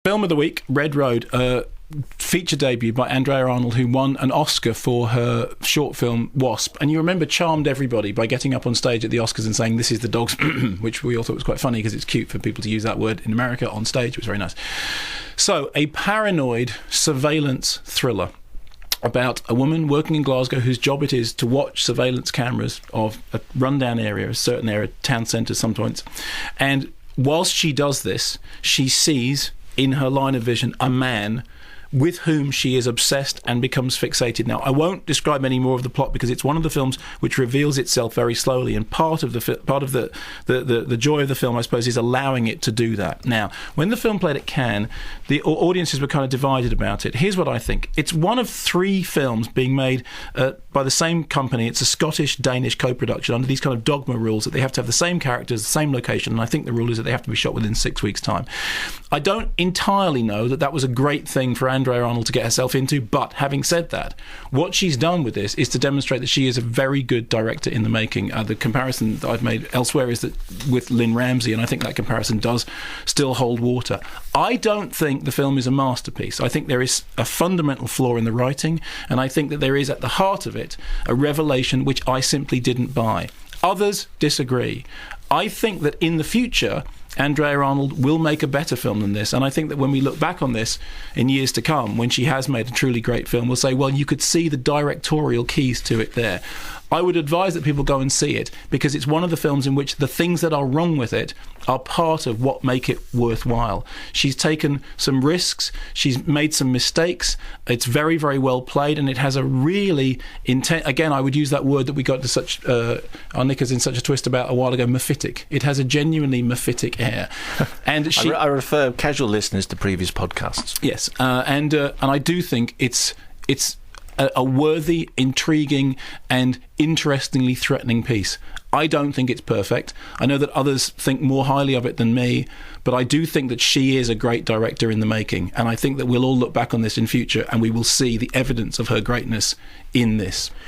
Film of the week, Red Road, feature debut by Andrea Arnold, who won an Oscar for her short film Wasp. And you remember charmed everybody by getting up on stage at the Oscars and saying, "This is the dog's," which we all thought was quite funny because it's cute for people to use that word in America on stage. It was very nice. So, a paranoid surveillance thriller about a woman working in Glasgow whose job it is to watch surveillance cameras of a rundown area, a certain area, town centre sometimes. And whilst she does this, she sees in her line of vision a man with whom she is obsessed and becomes fixated. Now, I won't describe any more of the plot because it's one of the films which reveals itself very slowly, and part of the joy of the film, I suppose, is allowing it to do that. Now, when the film played at Cannes, the audiences were kind of divided about it. Here's what I think. It's one of 3 films being made by the same company. It's a Scottish-Danish co-production under these kind of dogma rules that they have to have the same characters, the same location, and I think the rule is that they have to be shot within 6 weeks' time. I don't entirely know that was a great thing for Andrea Arnold to get herself into, but having said that, what she's done with this is to demonstrate that she is a very good director in the making. The comparison that I've made elsewhere is that with Lynn Ramsey, and I think that comparison does still hold water. I don't think the film is a masterpiece. I think there is a fundamental flaw in the writing, and I think that there is at the heart of it a revelation which I simply didn't buy. Others disagree. I think that in the future, Andrea Arnold will make a better film than this, and I think that when we look back on this in years to come, when she has made a truly great film, we'll say, well, you could see the directorial keys to it there. I would advise that people go and see it because it's one of the films in which the things that are wrong with it are part of what make it worthwhile. She's taken some risks, she's made some mistakes, it's very, very well played, and it has a really again, I would use that word that we got to such our knickers in such a twist about a while ago, mephitic. It has a genuinely mephitic air. And I refer casual listeners to previous podcasts. Yes, and I do think it's a worthy, intriguing and interestingly threatening piece. I don't think it's perfect. I know that others think more highly of it than me, but I do think that she is a great director in the making, and I think that we'll all look back on this in future and we will see the evidence of her greatness in this.